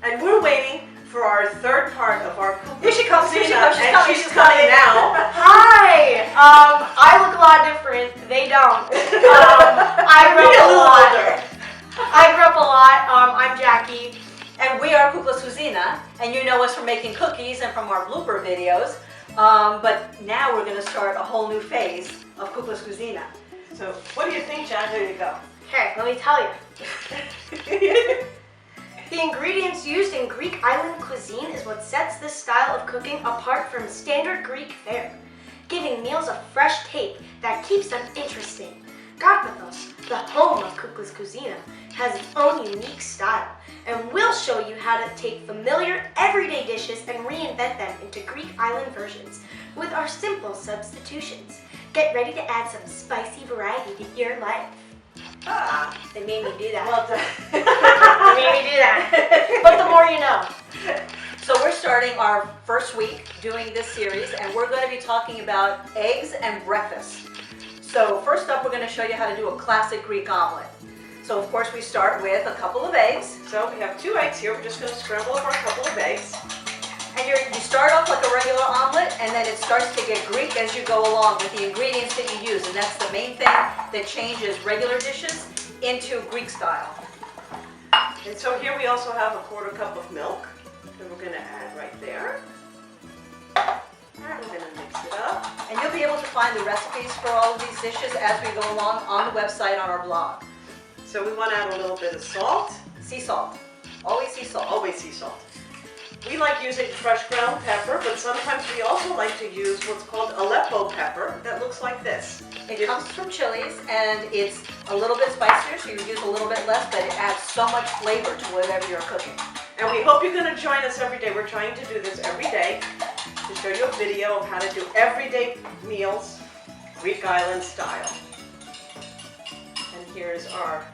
And we're waiting for our third part of our cooking. Here she comes, She's she's coming now. Hi! I look a lot different. They don't. I grew up a lot. I grew up a lot. I'm Jackie. And we are Kuklas Cuisina, and you know us from making cookies and from our blooper videos. But now we're going to start a whole new phase of Kuklas Cuisina. So, what do you think, Jack? There you go. Okay, let me tell you. The ingredients used in Greek island cuisine is what sets this style of cooking apart from standard Greek fare, giving meals a fresh take that keeps them interesting. Karpathos, the home of Kuklas Cuisina, has its own unique style, and we'll show you how to take familiar, everyday dishes and reinvent them into Greek island versions with our simple substitutions. Get ready to add some spicy variety to your life. They made me do that. Well done. They made me do that. But the more you know. So we're starting our first week doing this series, and we're going to be talking about eggs and breakfast. So first up, we're going to show you how to do a classic Greek omelet. So of course we start with a couple of eggs. So we have 2 eggs here. We're just going to scramble up our couple of eggs. And you start off like a regular omelet, and then it starts to get Greek as you go along with the ingredients that you use. And that's the main thing that changes regular dishes into Greek style. And so here we also have a 1/4 cup of milk that we're going to add right there. And we're going to mix it up. And you'll be able to find the recipes for all of these dishes as we go along on the website on our blog. So we want to add a little bit of salt. Sea salt. Always sea salt. Always sea salt. We like using fresh ground pepper, but sometimes we also like to use what's called Aleppo pepper that looks like this. It comes from chilies, and it's a little bit spicier, so you use a little bit less, but it adds so much flavor to whatever you're cooking. And we hope you're going to join us every day. We're trying to do this every day to show you a video of how to do everyday meals, Greek island style. And here's our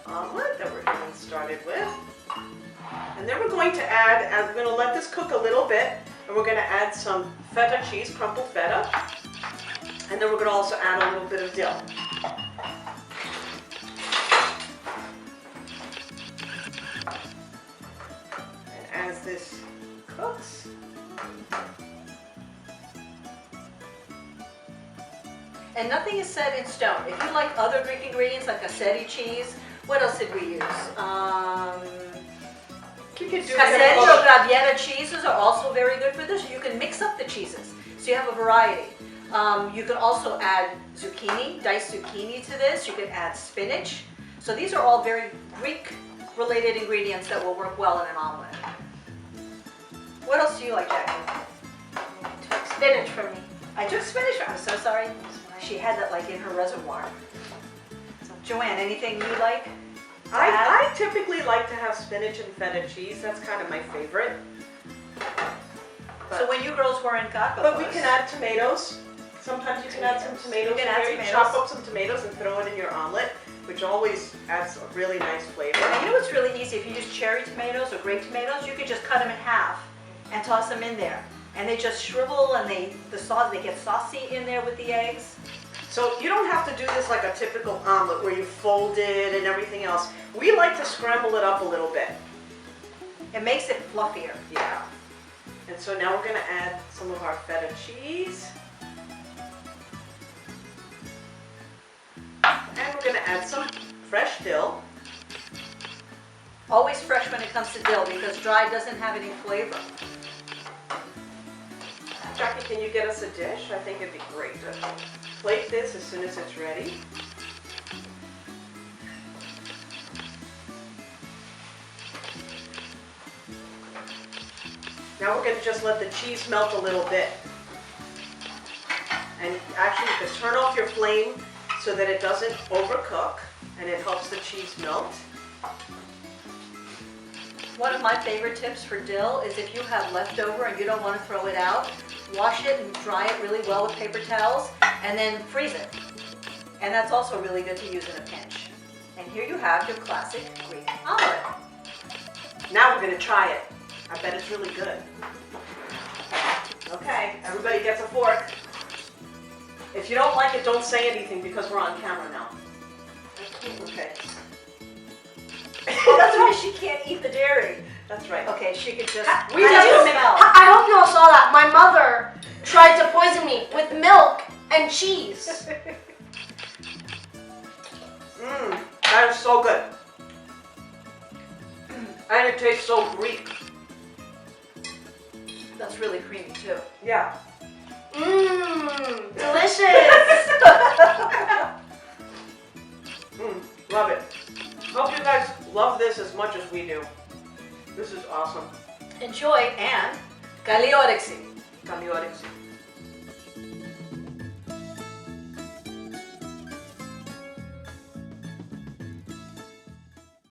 omelet that we're getting started with. And then we're going to add, and we're going to let this cook a little bit, and we're going to add some feta cheese, crumpled feta. And then we're going to also add a little bit of dill. And as this cooks, And nothing is set in stone. If you like other Greek ingredients like cassetti cheese, what else did we use? you could do Cassetti or grabbietta cheeses are also very good for this. You can mix up the cheeses, so you have a variety. You can also add zucchini, diced zucchini to this. You can add spinach. So these are all very Greek-related ingredients that will work well in an omelet. What else do you like, Jackie? You took spinach from me. I took spinach. I'm so sorry. She had that like in her reservoir. So, Joanne, anything you like? I typically like to have spinach and feta cheese. That's kind of my favorite. So when you girls were in Karpathos. But we can add tomatoes. Sometimes you can add some tomatoes. You can add here. tomatoes. Chop up some tomatoes and throw it in your omelet, which always adds a really nice flavor. And you know what's really easy? If you use cherry tomatoes or grape tomatoes, you could just cut them in half and toss them in there. And they just shrivel, and they get saucy in there with the eggs. So you don't have to do this like a typical omelet where you fold it and everything else. We like to scramble it up a little bit. It makes it fluffier. Yeah. And so now we're going to add some of our feta cheese. And we're going to add some fresh dill. Always fresh when it comes to dill because dry doesn't have any flavor. Jackie, can you get us a dish? I think it'd be great to plate this as soon as it's ready. Now we're going to just let the cheese melt a little bit. And actually you can turn off your flame so that it doesn't overcook and it helps the cheese melt. One of my favorite tips for dill is if you have leftover and you don't want to throw it out, wash it and dry it really well with paper towels and then freeze it. And that's also really good to use in a pinch. And here you have your classic Greek omelet. Now we're going to try it. I bet it's really good. Okay, everybody gets a fork. If you don't like it, don't say anything because we're on camera now. Okay. Oh, that's why she can't eat the dairy. That's right. Okay, she could just. We I did. don't smell. I hope you all saw that. My mother tried to poison me with milk and cheese. Mmm, that is so good. And it tastes so Greek. That's really creamy too. Yeah. Mmm, delicious. Love it. Hope you guys love this as much as we do. This is awesome. Enjoy. And Galiorexi. Kamyoriksi.